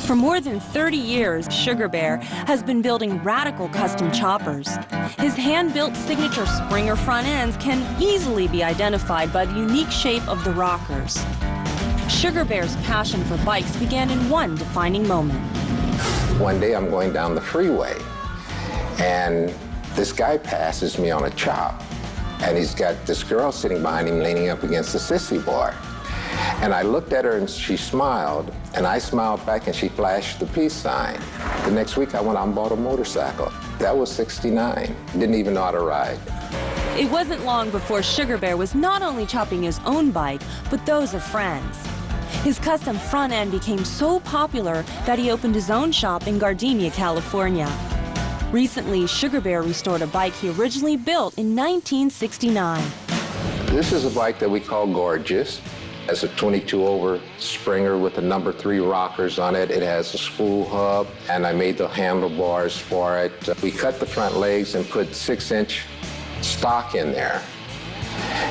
For more than 30 years, Sugar Bear has been building radical custom choppers. His hand-built signature Springer front ends can easily be identified by the unique shape of the rockers. Sugar Bear's passion for bikes began in one defining moment. One day I'm going down the freeway, and this guy passes me on a chop, and he's got this girl sitting behind him leaning up against the sissy bar. And I looked at her and she smiled, and I smiled back and she flashed the peace sign. The next week I went out and bought a motorcycle. That was '69. Didn't even know how to ride. It wasn't long before Sugar Bear was not only chopping his own bike, but those of friends. His custom front end became so popular that he opened his own shop in Gardenia, California. Recently, Sugar Bear restored a bike he originally built in 1969. This is a bike that we call Gorgeous. It has a 22-over Springer with the number 3 rockers on it. It has a spool hub, and I made the handlebars for it. We cut the front legs and put 6-inch stock in there.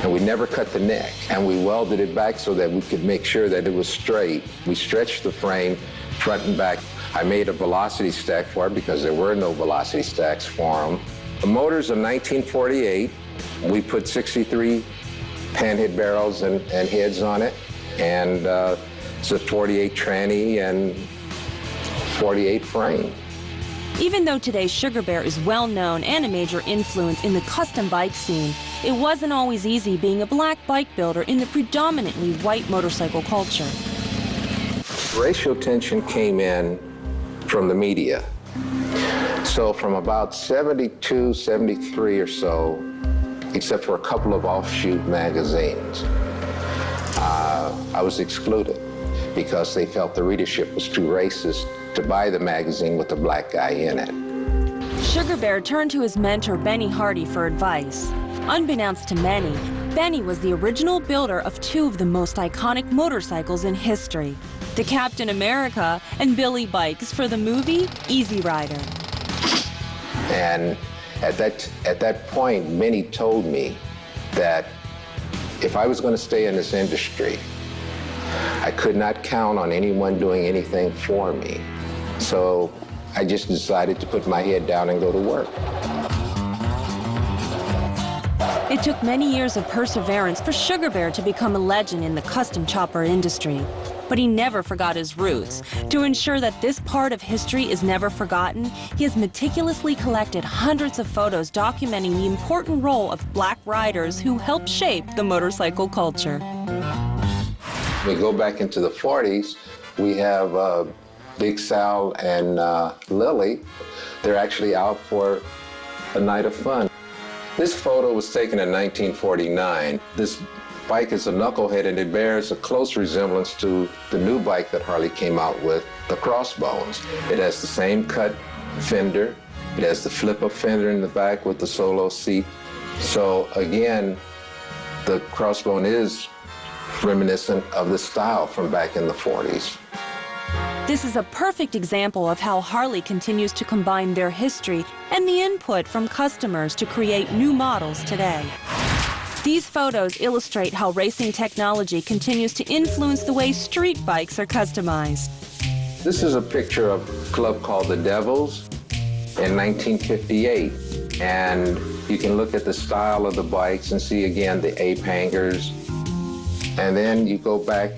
And we never cut the neck. And we welded it back so that we could make sure that it was straight. We stretched the frame front and back. I made a velocity stack for it because there were no velocity stacks for them. The motor's a 1948. We put 63 panhead barrels and heads on it. And it's a 48 tranny and 48 frame. Even though today's Sugar Bear is well known and a major influence in the custom bike scene, it wasn't always easy being a black bike builder in the predominantly white motorcycle culture. Racial tension came in from the media. So from about 72, 73 or so, except for a couple of offshoot magazines, I was excluded because they felt the readership was too racist to buy the magazine with a black guy in it. Sugar Bear turned to his mentor, Benny Hardy, for advice. Unbeknownst to many, Benny was the original builder of 2 of the most iconic motorcycles in history, the Captain America and Billy bikes for the movie Easy Rider. And at that point, Benny told me that if I was going to stay in this industry, I could not count on anyone doing anything for me. So I just decided to put my head down and go to work. It took many years of perseverance for Sugar Bear to become a legend in the custom chopper industry. But he never forgot his roots. To ensure that this part of history is never forgotten, he has meticulously collected hundreds of photos documenting the important role of black riders who helped shape the motorcycle culture. We go back into the 40s, we have Big Sal and Lily. They're actually out for a night of fun. This photo was taken in 1949. This bike is a knucklehead, and it bears a close resemblance to the new bike that Harley came out with, the Crossbones. It has the same cut fender. It has the flip-up fender in the back with the solo seat. So again, the Crossbone is reminiscent of the style from back in the 40s. This is a perfect example of how Harley continues to combine their history and the input from customers to create new models today. These photos illustrate how racing technology continues to influence the way street bikes are customized. This is a picture of a club called the Devils in 1958. And you can look at the style of the bikes and see again the ape hangers. And then you go back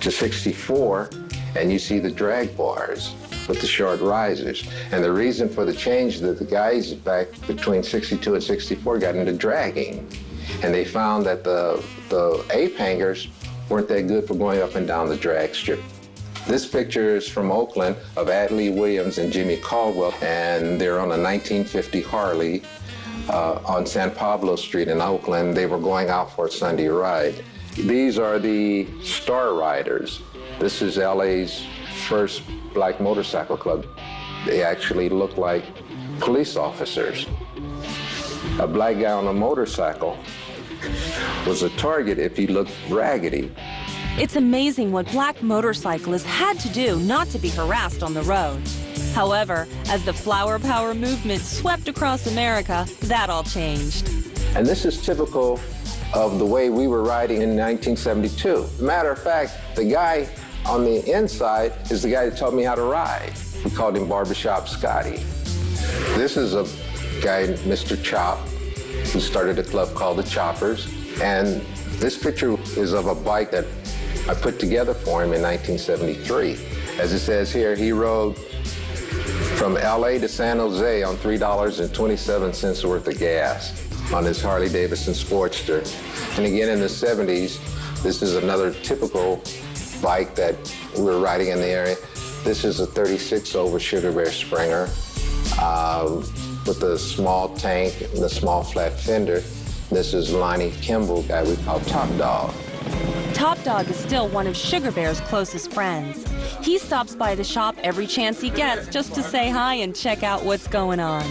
to 64 and you see the drag bars with the short risers. And the reason for the change is that the guys back between 62 and 64 got into dragging. And they found that the ape hangers weren't that good for going up and down the drag strip. This picture is from Oakland of Adley Williams and Jimmy Caldwell, and they're on a 1950 Harley on San Pablo Street in Oakland. They were going out for a Sunday ride. These are the Star Riders. This is LA's first black motorcycle club. They actually look like police officers. A black guy on a motorcycle was a target if he looked raggedy. It's amazing what black motorcyclists had to do not to be harassed on the road. However, as the flower power movement swept across America, that all changed. And this is typical of the way we were riding in 1972. Matter of fact, the guy On the inside is the guy that taught me how to ride. We called him Barbershop Scotty. This is a guy, Mr. Chop, who started a club called the Choppers. And this picture is of a bike that I put together for him in 1973. As it says here, he rode from LA to San Jose on $3.27 worth of gas on his Harley-Davidson Sportster. And again, in the 70s, this is another typical bike that we were riding in the area. This is a 36 over Sugar Bear Springer with a small tank and a small flat fender. This is Lonnie Kimball, guy we call Top Dog. Top Dog is still one of Sugar Bear's closest friends. He stops by the shop every chance he gets just to say hi and check out what's going on.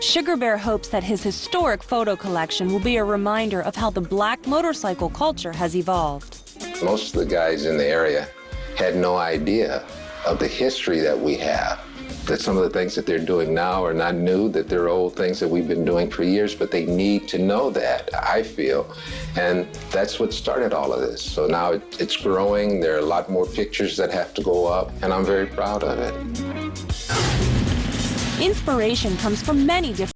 Sugar Bear hopes that his historic photo collection will be a reminder of how the black motorcycle culture has evolved. Most of the guys in the area had no idea of the history that we have, that some of the things that they're doing now are not new, that they're old things that we've been doing for years, but they need to know that, I feel. And that's what started all of this. So now it's growing. There are a lot more pictures that have to go up, and I'm very proud of it. Inspiration comes from many different